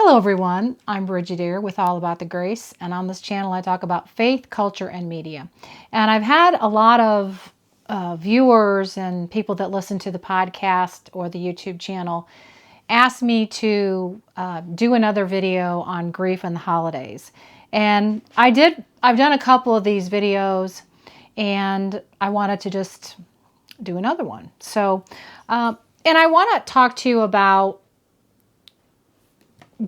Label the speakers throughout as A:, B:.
A: Hello everyone, I'm Brigid here with All About the Grace, and on this channel I talk about faith, culture, and media. And I've had a lot of viewers and people that listen to the podcast or the YouTube channel ask me to do another video on grief and the holidays. And I've done a couple of these videos, and I wanted to just do another one. So, and I want to talk to you about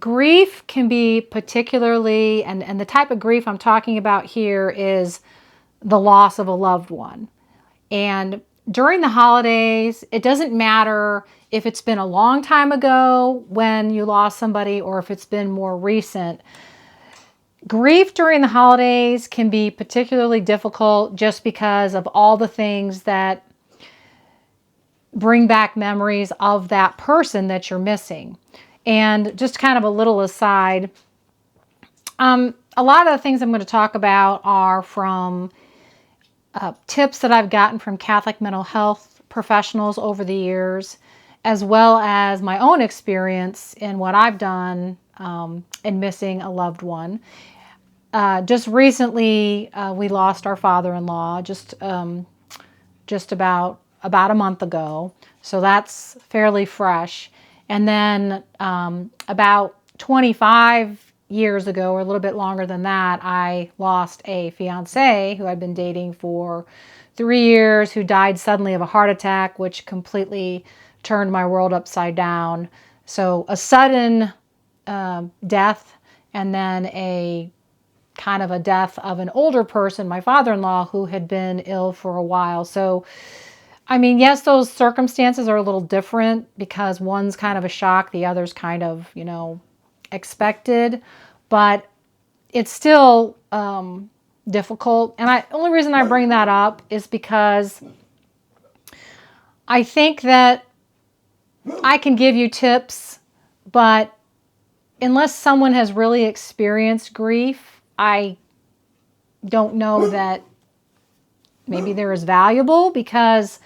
A: grief can be particularly, and the type of grief I'm talking about here is the loss of a loved one. And during the holidays, it doesn't matter if it's been a long time ago when you lost somebody or if it's been more recent. Grief during the holidays can be particularly difficult just because of all the things that bring back memories of that person that you're missing. And just kind of a little aside, a lot of the things I'm going to talk about are from tips that I've gotten from Catholic mental health professionals over the years, as well as my own experience in what I've done in missing a loved one. Just recently, we lost our father-in-law just about a month ago, so that's fairly fresh. And then about 25 years ago, or a little bit longer than that, I lost a fiance who I'd been dating for 3 years, who died suddenly of a heart attack, which completely turned my world upside down. So a sudden death, and then a kind of a death of an older person, my father-in-law, who had been ill for a while. So I mean, yes, those circumstances are a little different because one's kind of a shock, the other's kind of, expected, but it's still difficult. And the only reason I bring that up is because I think that I can give you tips, but unless someone has really experienced grief, I don't know that maybe they're as valuable, because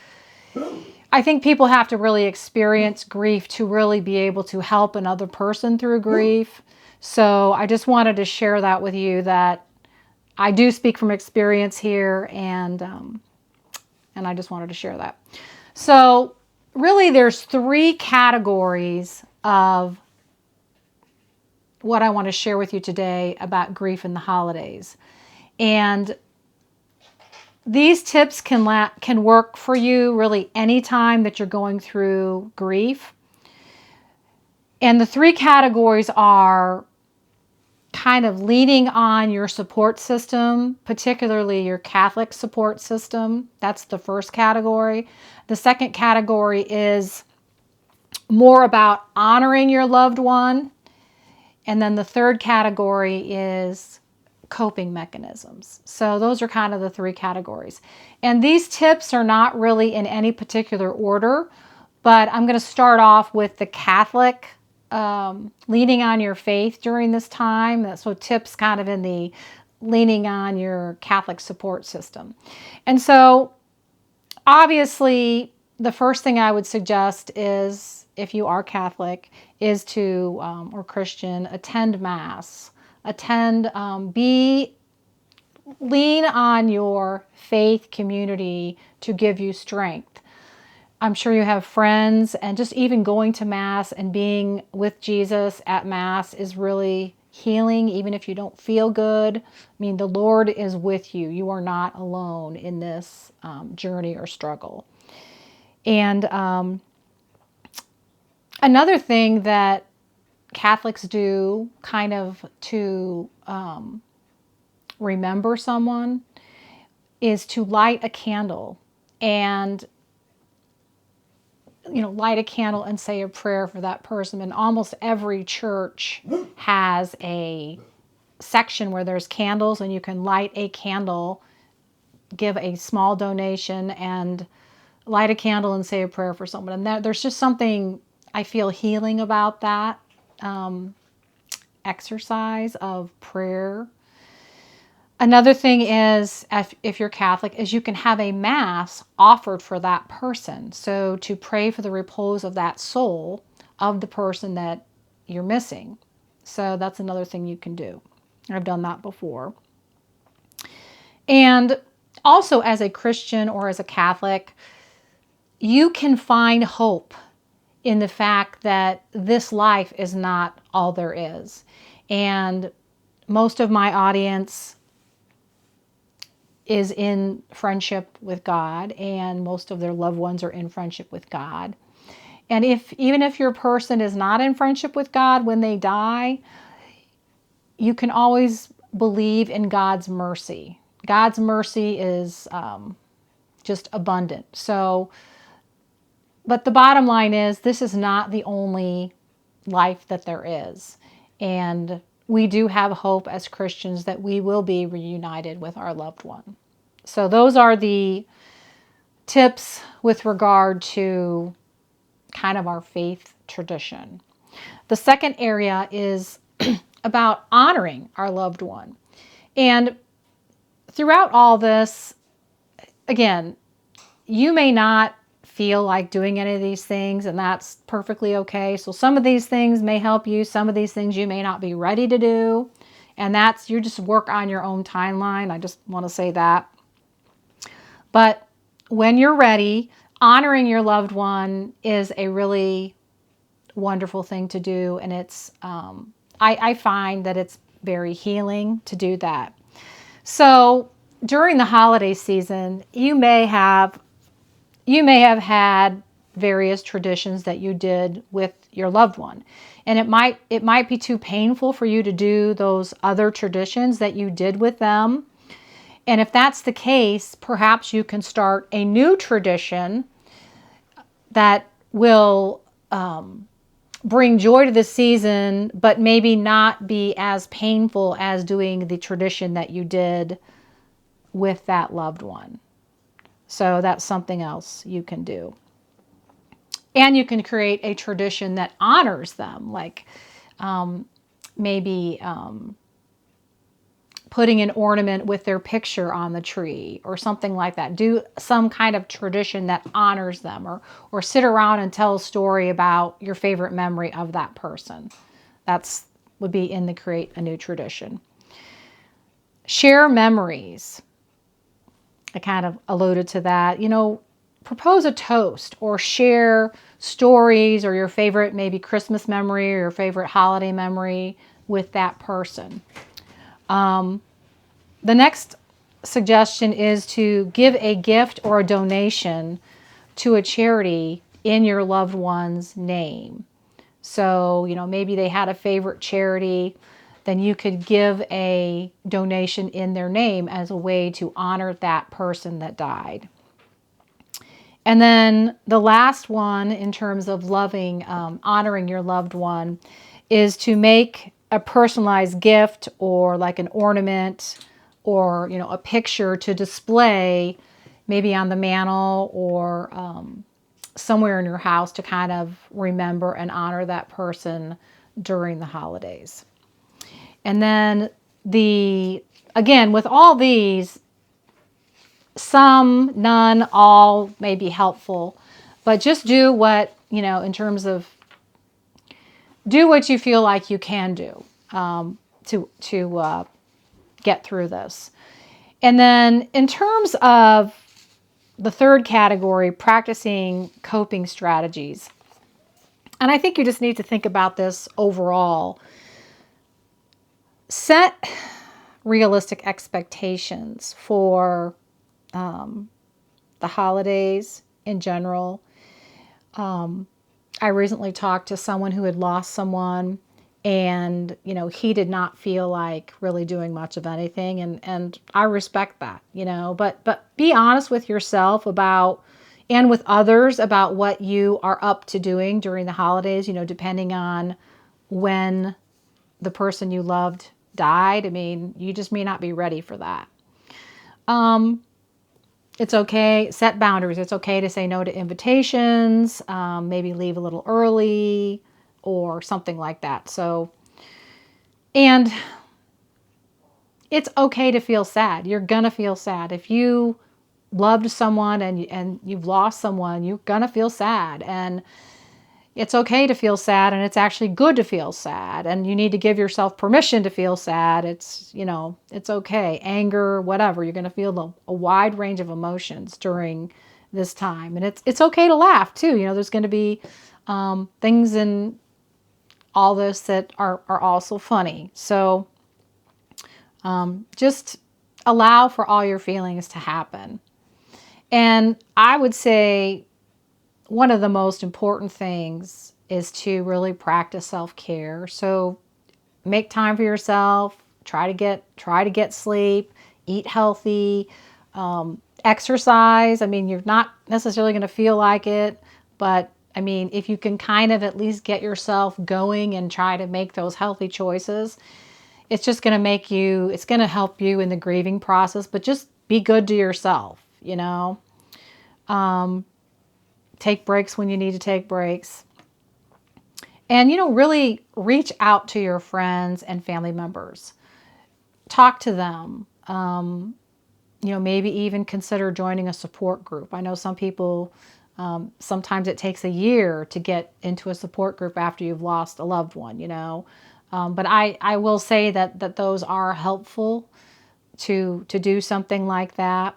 A: I think people have to really experience grief to really be able to help another person through grief. So I just wanted to share that with you, that I do speak from experience here, and I just wanted to share that. So really there's 3 categories of what I want to share with you today about grief in the holidays. And these tips can work for you really anytime that you're going through grief. And the 3 categories are kind of leaning on your support system, particularly your Catholic support system. That's the first category. The second category is more about honoring your loved one. And then the third category is coping mechanisms. So those are kind of the 3 categories. And these tips are not really in any particular order, but I'm going to start off with the Catholic leaning on your faith during this time. So tips kind of in the leaning on your Catholic support system. And so obviously the first thing I would suggest is, if you are Catholic, is to, or Christian, attend Mass. Lean on your faith community to give you strength. I'm sure you have friends, and just even going to Mass and being with Jesus at Mass is really healing, even if you don't feel good. I mean, the Lord is with you. You are not alone in this journey or struggle. And another thing that Catholics do kind of to remember someone is to light a candle, and light a candle and say a prayer for that person. And almost every church has a section where there's candles, and you can light a candle, give a small donation, and light a candle and say a prayer for someone. And there's just something I feel healing about that exercise of prayer. Another thing is, if you're Catholic, is you can have a Mass offered for that person. So to pray for the repose of that soul of the person that you're missing. So that's another thing you can do. I've done that before. And also, as a Christian or as a Catholic, you can find hope in the fact that this life is not all there is. And most of my audience is in friendship with God, and most of their loved ones are in friendship with God. And even if your person is not in friendship with God when they die, you can always believe in God's mercy. God's mercy is just abundant. So, but the bottom line is, this is not the only life that there is. And we do have hope as Christians that we will be reunited with our loved one. So those are the tips with regard to kind of our faith tradition. The second area is about honoring our loved one. And throughout all this, again, you may not feel like doing any of these things, and that's perfectly okay. So some of these things may help you. Some of these things you may not be ready to do. And that's, you just work on your own timeline. I just want to say that. But when you're ready, honoring your loved one is a really wonderful thing to do. And it's, I find that it's very healing to do that. So during the holiday season, you may have had various traditions that you did with your loved one. And it might be too painful for you to do those other traditions that you did with them. And if that's the case, perhaps you can start a new tradition that will bring joy to the season, but maybe not be as painful as doing the tradition that you did with that loved one. So that's something else you can do. And you can create a tradition that honors them, like maybe putting an ornament with their picture on the tree or something like that. Do some kind of tradition that honors them, or sit around and tell a story about your favorite memory of that person. That's would be in the create a new tradition. Share memories. I kind of alluded to that. You know, propose a toast or share stories or your favorite maybe Christmas memory or your favorite holiday memory with that person. The next suggestion is to give a gift or a donation to a charity in your loved one's name. So, you know, maybe they had a favorite charity, then you could give a donation in their name as a way to honor that person that died. And then the last one in terms of loving, honoring your loved one, is to make a personalized gift or like an ornament or, you know, a picture to display maybe on the mantle or somewhere in your house to kind of remember and honor that person during the holidays. And then again, with all these, some, none, all may be helpful, but just do what, you know, in terms of do what you feel like you can do to get through this. And then in terms of the third category, practicing coping strategies. And I think you just need to think about this overall. Set realistic expectations for the holidays in general. I recently talked to someone who had lost someone, and, you know, he did not feel like really doing much of anything. And I respect that, you know, but be honest with yourself about, and with others about what you are up to doing during the holidays, you know, depending on when the person you loved died. I mean, you just may not be ready for that. It's okay. Set boundaries. It's okay to say no to invitations, maybe leave a little early or something like that. So, and it's okay to feel sad. You're going to feel sad. If you loved someone and you've lost someone, you're going to feel sad. And it's okay to feel sad, and it's actually good to feel sad, and you need to give yourself permission to feel sad. It's, you know, it's okay. Anger, whatever. You're going to feel a wide range of emotions during this time. And it's okay to laugh too. You know, there's going to be things in all this that are also funny. So just allow for all your feelings to happen. And I would say one of the most important things is to really practice self-care. So make time for yourself, try to get sleep, eat healthy, exercise. I mean, you're not necessarily going to feel like it, but I mean, if you can kind of at least get yourself going and try to make those healthy choices, it's just going to make you, it's going to help you in the grieving process, but just be good to yourself, you know. Take breaks when you need to take breaks. And, you know, really reach out to your friends and family members. Talk to them. You know, maybe even consider joining a support group. I know some people, sometimes it takes a year to get into a support group after you've lost a loved one, you know. But I will say that those are helpful to do something like that.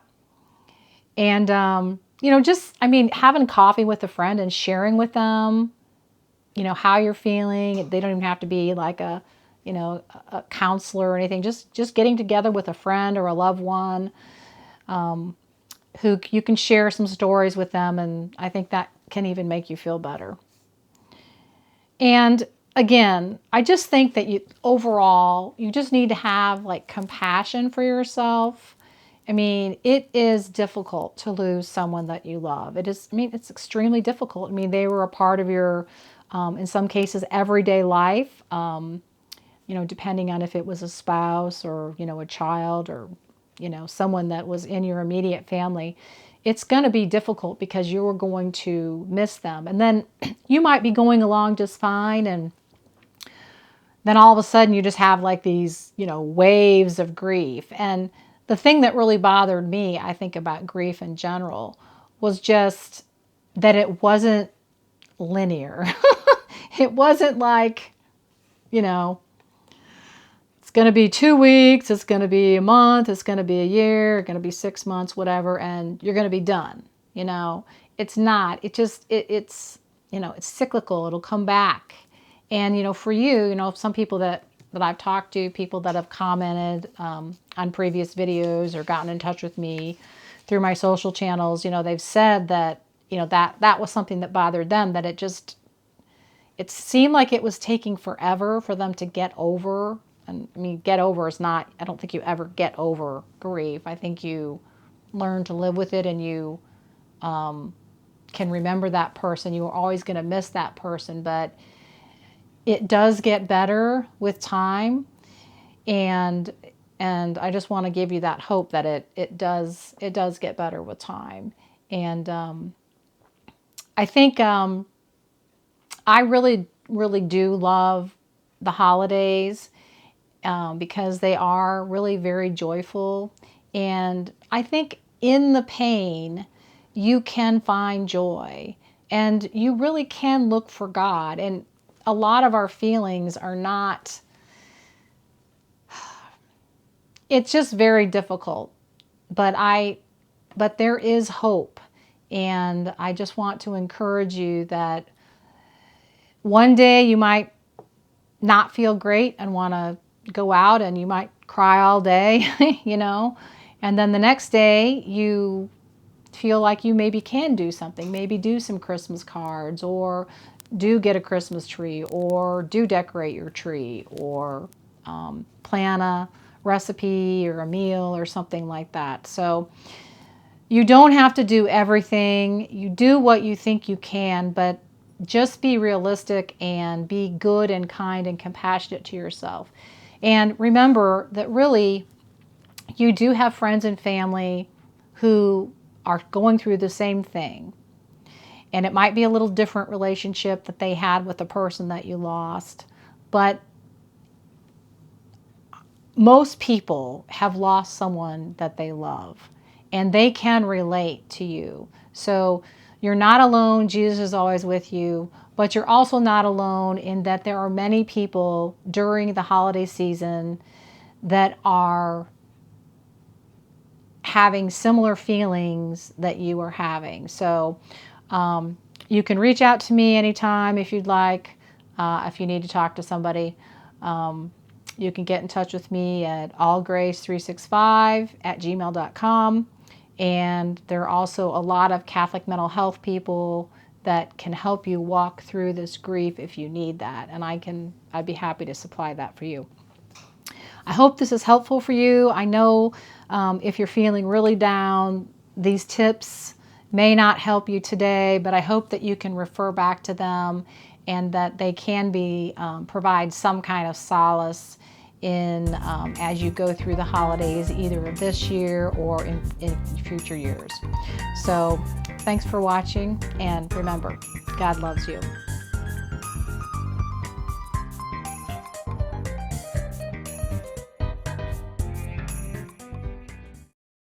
A: And, you know, just, I mean, having coffee with a friend and sharing with them, you know, how you're feeling. They don't even have to be like a, you know, a counselor or anything. Just getting together with a friend or a loved one who you can share some stories with them. And I think that can even make you feel better. And again, I just think that overall, you just need to have like compassion for yourself. I mean, it is difficult to lose someone that you love. It is, I mean, it's extremely difficult. I mean, they were a part of your, in some cases, everyday life, you know, depending on if it was a spouse or, you know, a child or, you know, someone that was in your immediate family. It's going to be difficult because you're going to miss them. And then you might be going along just fine, and then all of a sudden you just have like these, you know, waves of grief. And the thing that really bothered me, I think, about grief in general was just that it wasn't linear. It wasn't like, you know, it's going to be 2 weeks, it's going to be a month, it's going to be a year, it's going to be 6 months, whatever, and you're going to be done. You know, it's not. It just, it's, you know, it's cyclical. It'll come back. And, you know, for you know, some people that I've talked to, people that have commented on previous videos or gotten in touch with me through my social channels, you know, they've said that, you know, that was something that bothered them, that it seemed like it was taking forever for them to get over. And I mean, get over is not, I don't think you ever get over grief. I think you learn to live with it, and you can remember that person. You are always going to miss that person, but it does get better with time. And I just want to give you that hope that it does get better with time. And I think I really, really do love the holidays because they are really very joyful. And I think in the pain, you can find joy, and you really can look for God. And a lot of our feelings are not, it's just very difficult, but there is hope. And I just want to encourage you that one day you might not feel great and want to go out, and you might cry all day, you know, and then the next day you feel like you maybe can do something, maybe do some Christmas cards, or do get a Christmas tree, or do decorate your tree, or plan a recipe or a meal or something like that. So you don't have to do everything. You do what you think you can, but just be realistic and be good and kind and compassionate to yourself. And remember that really you do have friends and family who are going through the same thing. And it might be a little different relationship that they had with the person that you lost, but most people have lost someone that they love, and they can relate to you. So You're not alone. Jesus is always with you. But you're also not alone in that there are many people during the holiday season that are having similar feelings that you are having. So you can reach out to me anytime if you'd like. If you need to talk to somebody, you can get in touch with me at allgrace365@gmail.com. And there are also a lot of Catholic mental health people that can help you walk through this grief if you need that. And I'd be happy to supply that for you. I hope this is helpful for you. I know if you're feeling really down, these tips may not help you today, but I hope that you can refer back to them and that they can provide some kind of solace in as you go through the holidays, either of this year or in future years. So thanks for watching, and remember, God loves you.